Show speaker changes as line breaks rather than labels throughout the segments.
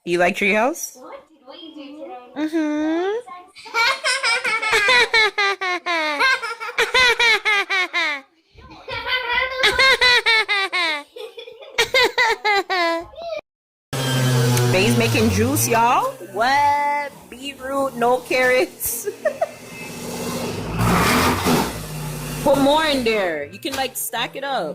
You like Treehouse?
What did we do today?
Mm-hmm. Faye's making juice, y'all. What? Beetroot, no carrots. Put more in there. You can like stack it up.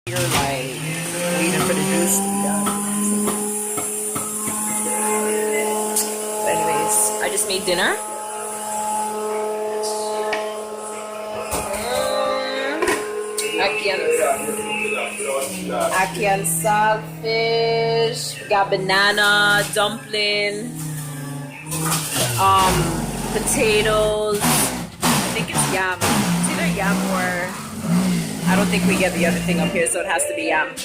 You're like waiting for the juice to be done. But anyways, I just made dinner. Ackee and saltfish. We got banana, dumpling, potatoes. I think it's yam. It's either yam or I don't think we get the other thing up here, so it has to be yam.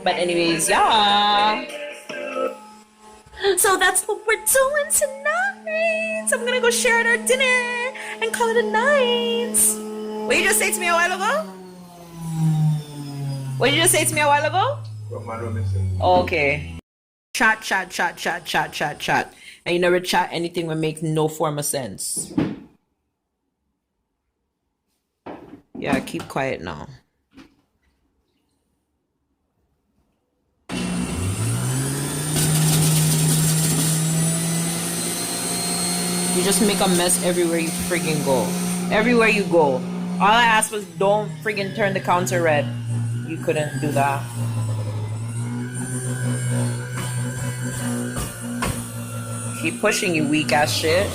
But anyways, yeah. So that's what we're doing tonight. So I'm gonna go share our dinner and call it a night. What you just say to me a while ago? What did you just say to me a while ago? Okay. Chat. And you never chat anything that makes no form of sense. Yeah, keep quiet now. You just make a mess everywhere you friggin' go. Everywhere you go. All I asked was don't friggin' turn the counter red. You couldn't do that. Keep pushing, you weak ass shit.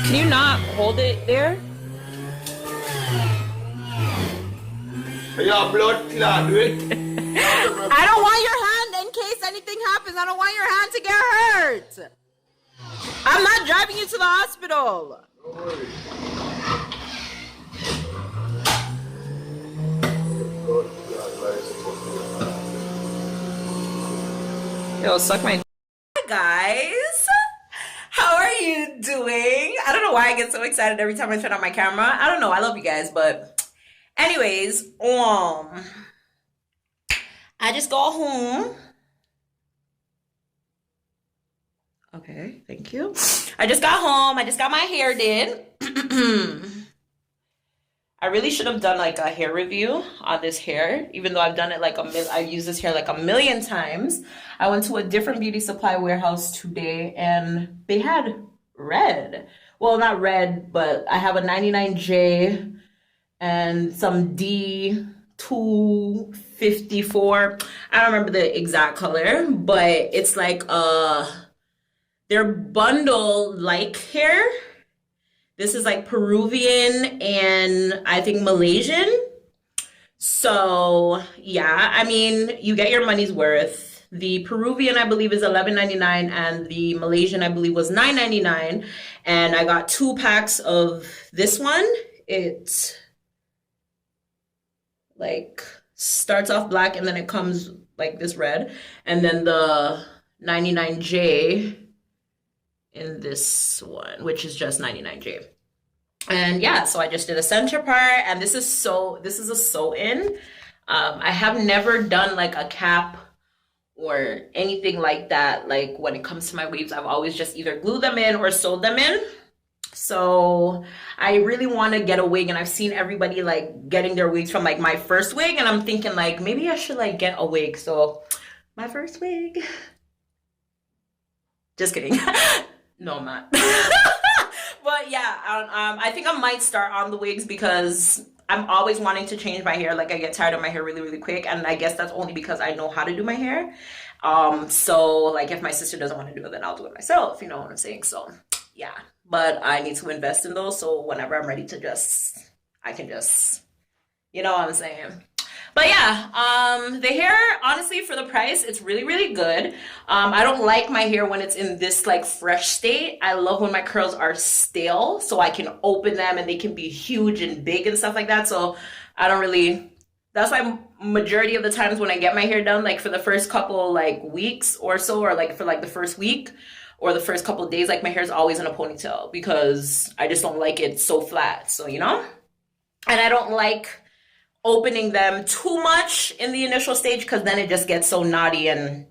Can you not hold it there?
Your blood clot, dude.
I don't want your hand in case anything happens. I don't want your hand to get hurt. I'm not driving you to the hospital.
Don't worry.
Yo, suck my. Hi guys, how are you doing? I don't know why I get so excited every time I turn on my camera. I don't know. I love you guys, but anyways, I just got home. Okay, thank you. I just got home. I just got my hair did. I really should have done like a hair review on this hair, even though I've done it like I've used this hair like a million times. I went to a different beauty supply warehouse today and they had red. Well, not red, but I have a 99J and some D254. I don't remember the exact color, but it's like their bundle like hair. This is like Peruvian and I think Malaysian. So yeah, I mean, you get your money's worth. The Peruvian, I believe, is $11.99 and the Malaysian, I believe, was $9.99. And I got 2 packs of this one. It like starts off black and then it comes like this red. And then the 99J in this one, which is just 99J. And yeah, so I just did a center part and this is a sew-in. I have never done like a cap or anything like that. Like when it comes to my weaves, I've always just either glued them in or sewed them in. So I really want to get a wig and I've seen everybody like getting their wigs from like my first wig and I'm thinking like maybe I should like get a wig. So my first wig. Just kidding. No, I'm not. But yeah, I think I might start on the wigs because I'm always wanting to change my hair. Like I get tired of my hair really, really quick. And I guess that's only because I know how to do my hair. So like if my sister doesn't want to do it, then I'll do it myself. You know what I'm saying? So yeah, but I need to invest in those. So whenever I'm ready to I can just, you know what I'm saying? But yeah, the hair, honestly, for the price, it's really, really good. I don't like my hair when it's in this like fresh state. I love when my curls are stale, so I can open them and they can be huge and big and stuff like that. So I don't really, that's why majority of the times when I get my hair done, like for the first couple like weeks or so, or like for like the first week or the first couple of days, like my hair is always in a ponytail because I just don't like it so flat. So, you know, and I don't like opening them too much in the initial stage because then it just gets so knotty and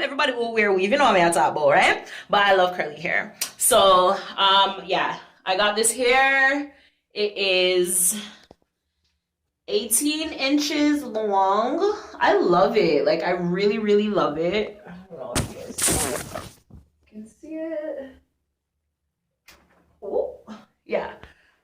everybody will wear weave. You know what I'm talking about, right? But I love curly hair. So, yeah, I got this hair. It is 18 inches long. I love it. Like, I really, really love it. I don't know if you guys can see it. Oh, yeah.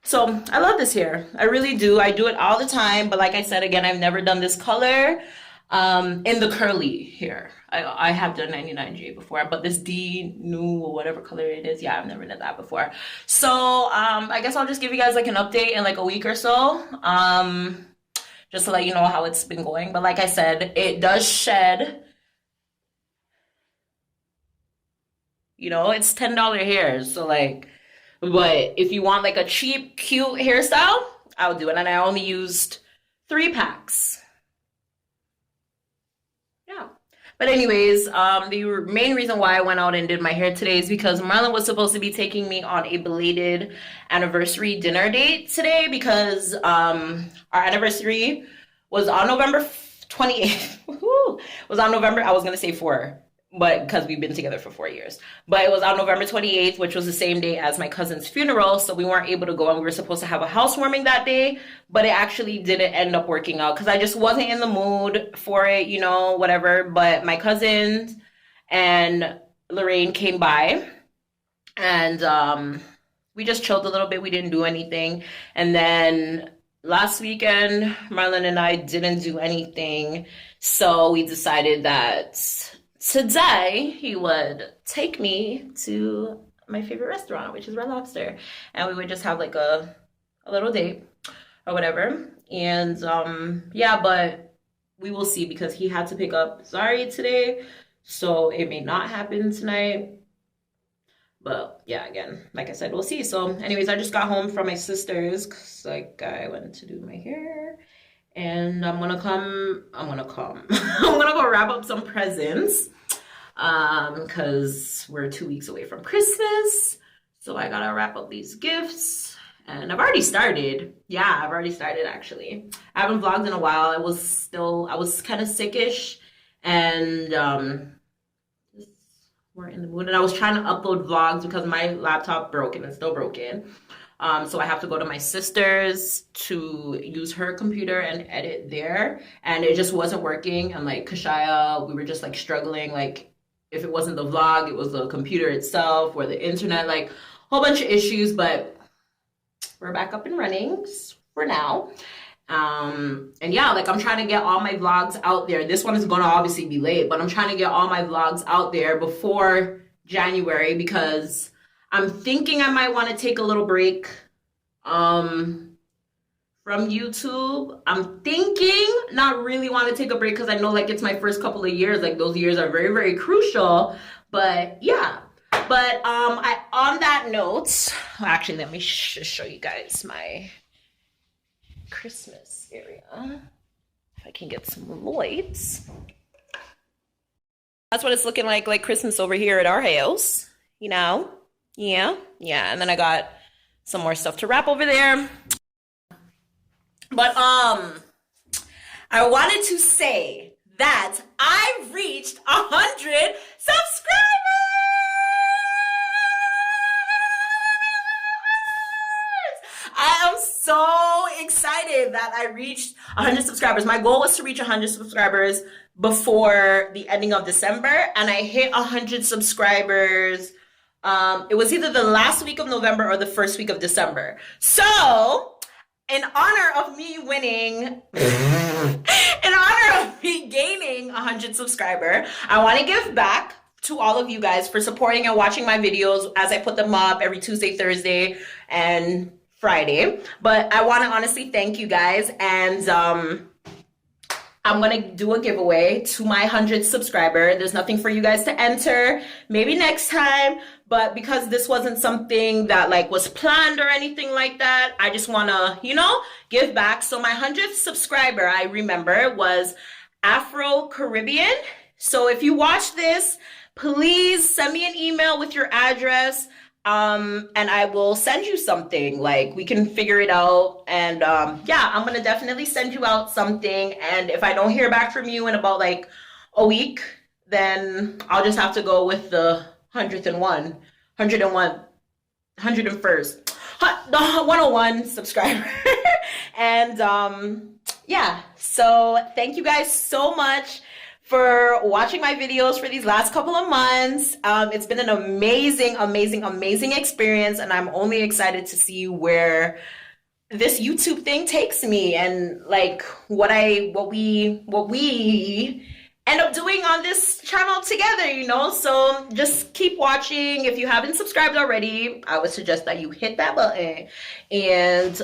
So I love this hair. I really do. I do it all the time. But like I said, again, I've never done this color in the curly hair. I have done 99J before, but this D new or whatever color it is, yeah, I've never done that before. So I guess I'll just give you guys like an update in like a week or so, just to let you know how it's been going. But like I said, it does shed. It's $10 hairs. So like, but if you want like a cheap, cute hairstyle, I'll do it. And I only used 3 packs. Yeah. But anyways, the main reason why I went out and did my hair today is because Marlon was supposed to be taking me on a belated anniversary dinner date today because our anniversary was on November 28th. Was on November, I was going to say 4. But because we've been together for 4 years. But it was on November 28th, which was the same day as my cousin's funeral. So we weren't able to go, and we were supposed to have a housewarming that day. But it actually didn't end up working out because I just wasn't in the mood for it, whatever. But my cousins and Lorraine came by, and we just chilled a little bit. We didn't do anything. And then last weekend, Marlon and I didn't do anything. So we decided that today he would take me to my favorite restaurant, which is Red Lobster, and we would just have like a little date or whatever. And yeah, but we will see because he had to pick up Zari today, so it may not happen tonight. But yeah, again, like I said, we'll see. So anyways, I just got home from my sister's because like I went to do my hair. And I'm gonna go wrap up some presents because we're 2 weeks away from Christmas. So I gotta wrap up these gifts. And I've already started. Yeah, I've already started actually. I haven't vlogged in a while. I was kind of sickish and just weren't in the mood. And I was trying to upload vlogs because my laptop broke and it's still broken. So I have to go to my sister's to use her computer and edit there. And it just wasn't working. And like Kashaya, we were just like struggling. Like if it wasn't the vlog, it was the computer itself or the internet, like a whole bunch of issues. But we're back up and running for now. And yeah, like I'm trying to get all my vlogs out there. This one is going to obviously be late, but I'm trying to get all my vlogs out there before January because I'm thinking I might want to take a little break from YouTube. I'm thinking not really want to take a break because I know like it's my first couple of years. Like those years are very, very crucial. But yeah. But on that note, actually, let me just show you guys my Christmas area. If I can get some lights. That's what it's looking like Christmas over here at our house, Yeah, and then I got some more stuff to wrap over there. But I wanted to say that I've reached 100 subscribers! I am so excited that I reached 100 subscribers. My goal was to reach 100 subscribers before the ending of December, and I hit 100 subscribers. It was either the last week of November or the first week of December. So, in honor of me winning, in honor of me gaining 100 subscribers, I want to give back to all of you guys for supporting and watching my videos as I put them up every Tuesday, Thursday, and Friday. But I want to honestly thank you guys, and I'm gonna do a giveaway to my 100th subscriber. There's nothing for you guys to enter. Maybe next time, but because this wasn't something that like was planned or anything like that, I just wanna, you know, give back. So my 100th subscriber, I remember, was Afro Caribbean. So if you watch this, please send me an email with your address. And I will send you something. Like, we can figure it out. And yeah, I'm gonna definitely send you out something. And if I don't hear back from you in about like a week, then I'll just have to go with the 101, 101, 101st, the 101 subscriber. And yeah, so thank you guys so much for watching my videos for these last couple of months. It's been an amazing, amazing, amazing experience, and I'm only excited to see where this YouTube thing takes me and like what we end up doing on this channel together, you know? So just keep watching. If you haven't subscribed already, I would suggest that you hit that button and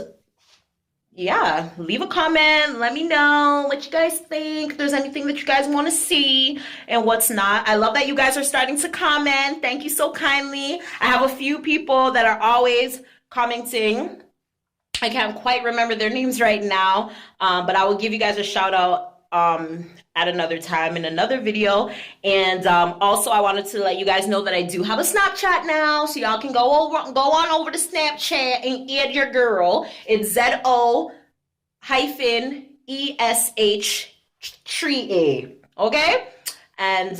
yeah, leave a comment. Let me know what you guys think. If there's anything that you guys want to see and what's not. I love that you guys are starting to comment. Thank you so kindly. I have a few people that are always commenting. I can't quite remember their names right now, but I will give you guys a shout out at another time in another video. And also I wanted to let you guys know that I do have a Snapchat now, so y'all can go on over to Snapchat and add your girl. It's ZO-ESH3A, okay? And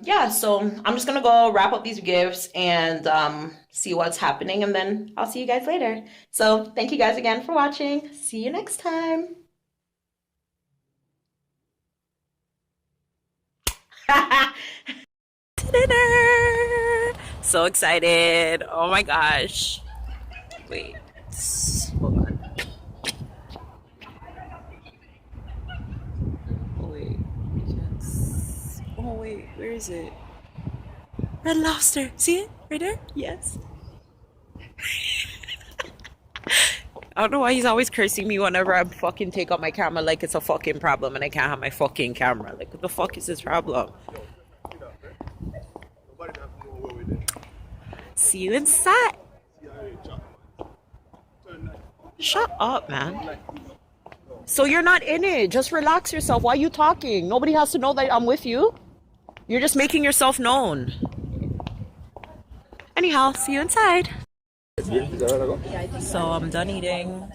yeah, so I'm just gonna go wrap up these gifts and see what's happening, and then I'll see you guys later. So thank you guys again for watching. See you next time. Dinner! So excited. Oh my gosh. Wait. Hold on. Oh wait. Yes. Oh wait, where is it? Red Lobster. See it? Right there? Yes. I don't know why he's always cursing me whenever I fucking take out my camera like it's a fucking problem and I can't have my fucking camera. Like, what the fuck is his problem? See you inside. Shut up, man. So you're not in it. Just relax yourself. Why are you talking? Nobody has to know that I'm with you. You're just making yourself known. Anyhow, see you inside. So I'm done eating.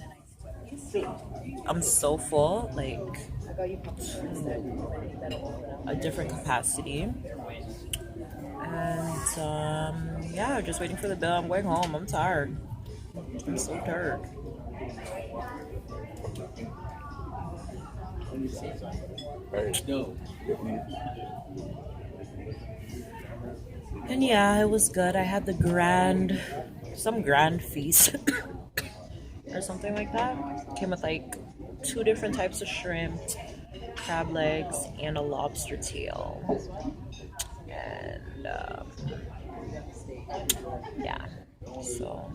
I'm so full, like a different capacity. And yeah, just waiting for the bill. I'm going home. I'm tired. I'm so tired. And yeah, it was good. I had the some grand feast or something like that. Came with like 2 different types of shrimp, crab legs, and a lobster tail. And yeah, so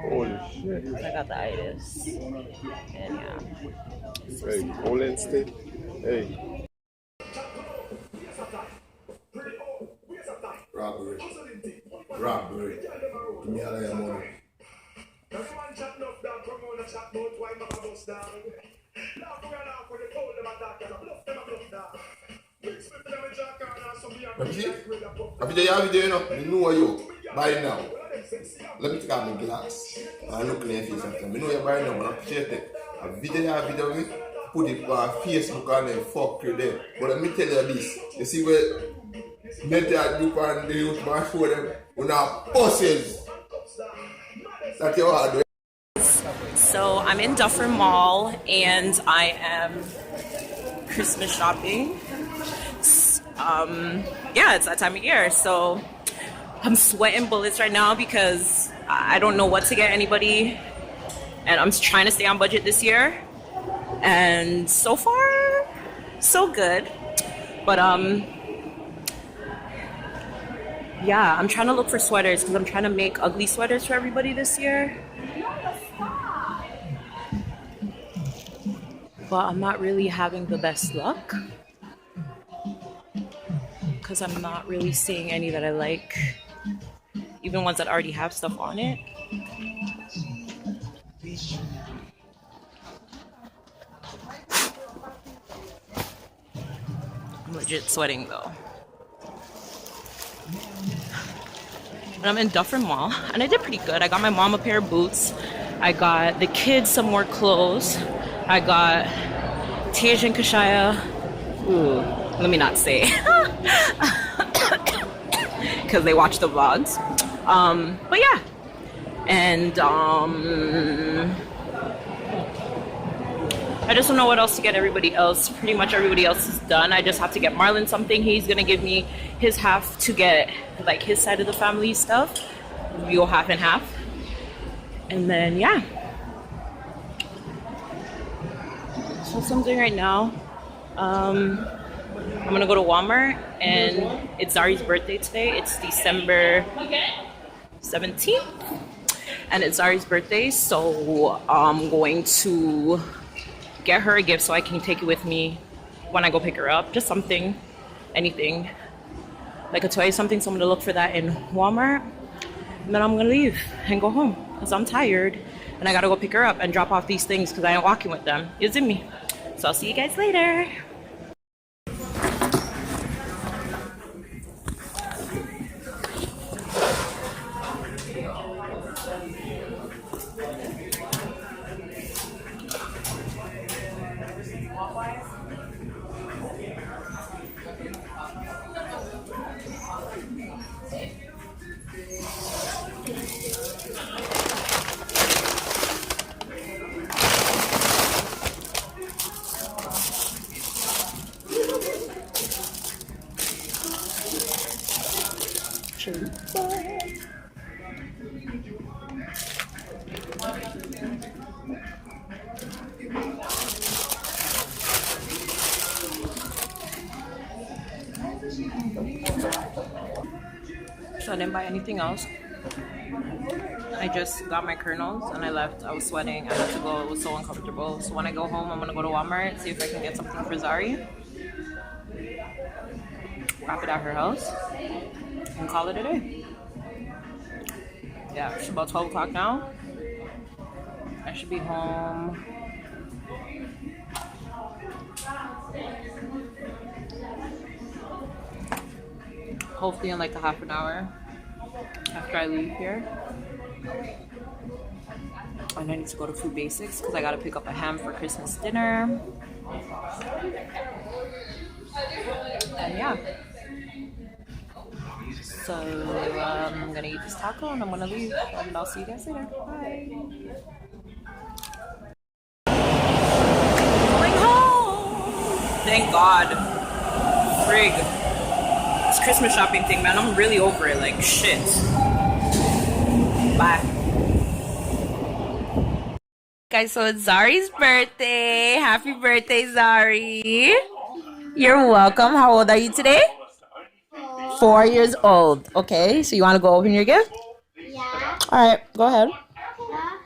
holy shit.
I got the itis. And yeah.
Hey, Poland state. Hey. Robbery. Robbery. Give me all of your money. Have you done video, you know? You know you. Buy it now. Let me take out my glass. I look in your face after. You know you buy it now, but I appreciate it. A video with me. Put it on Facebook and then fuck you there. But let me tell you this. You see where mental group and the youth man show them when our buses that you are doing.
So I'm in Dufferin Mall and I am Christmas shopping. Yeah, it's that time of year, so I'm sweating bullets right now because I don't know what to get anybody, and I'm trying to stay on budget this year. And so far, so good. But yeah, I'm trying to look for sweaters because I'm trying to make ugly sweaters for everybody this year. but I'm not really having the best luck because I'm not really seeing any that I like, even ones that already have stuff on it. I'm legit sweating though. And I'm in Dufferin Mall, and I did pretty good. I got my mom a pair of boots. I got the kids some more clothes. I got Tej and Kashaya. Ooh, let me not say, because they watch the vlogs. But yeah, and I just don't know what else to get everybody else. Pretty much everybody else is done. I just have to get Marlon something. He's gonna give me his half to get like his side of the family stuff. We go half and half. And then yeah. So that's what I'm doing right now. I'm gonna go to Walmart, and it's Zari's birthday today. It's December 17th. And it's Zari's birthday, so I'm going to get her a gift so I can take it with me when I go pick her up. Just something, anything, like a toy, something. So I'm gonna look for that in Walmart, and then I'm gonna leave and go home because I'm tired and I gotta go pick her up and drop off these things because I ain't walking with them. It's in me. So I'll see you guys later. So I didn't buy anything else. I just got my kernels and I left. I was sweating. I had to go. It was so uncomfortable. So when I go home, I'm gonna go to Walmart, see if I can get something for Zari. Wrap it at her house and call it a day. Yeah, it's about 12 o'clock now. I should be home. Hopefully in like a half an hour after I leave here. And I need to go to Food Basics because I gotta pick up a ham for Christmas dinner. And yeah. So I'm gonna eat this taco and I'm gonna leave. And I'll see you guys later. Bye. Going home. Thank God. Frig. This Christmas shopping thing, man, I'm really over it. Like, shit. Bye. Guys, so it's Zari's birthday. Happy birthday, Zari. You're welcome. How old are you today? 4 years old. Okay, so you want to go open your gift?
Yeah.
All right, go ahead.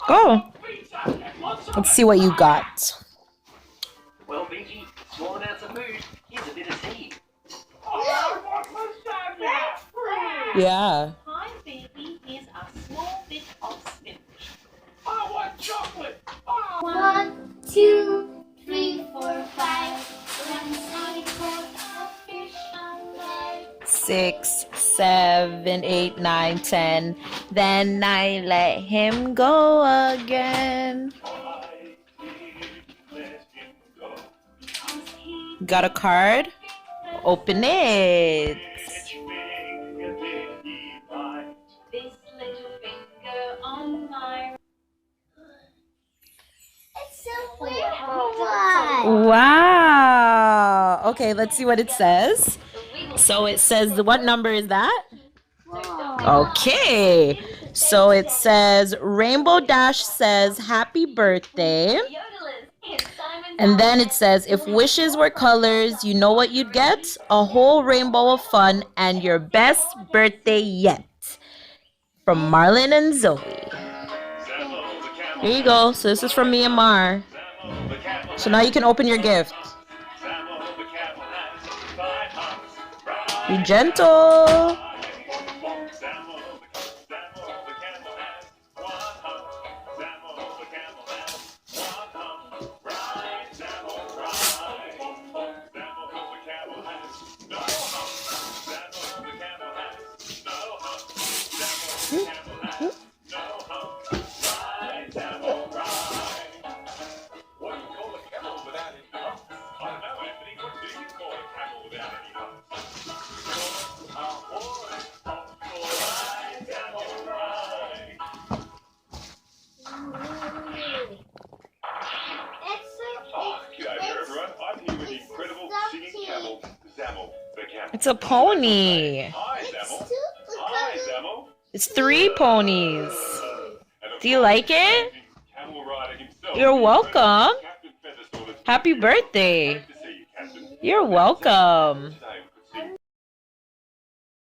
Go. Let's see what you got.
Well, Benji, small amounts of food. Here's a bit of tea.
Yeah.
Hi, baby. Here's a small bit of spinach.
I want chocolate.
1, 2, 3, 4, 5. Once I caught a fish alive.
6, 7, 8, 9, 10. Then I let him go again. Got a card? Open it.
This little finger on my. It's a weird one.
Wow. Okay, let's see what it says. So it says, what number is that? Okay. So it says, Rainbow Dash says, happy birthday. And then it says, if wishes were colors, you know what you'd get? A whole rainbow of fun and your best birthday yet. From Marlon and Zoe. Here you go. So this is from me and Mar. So now you can open your gift. Be gentle. It's a pony. It's 3 ponies. Do you like it? You're welcome. Happy birthday. You're welcome.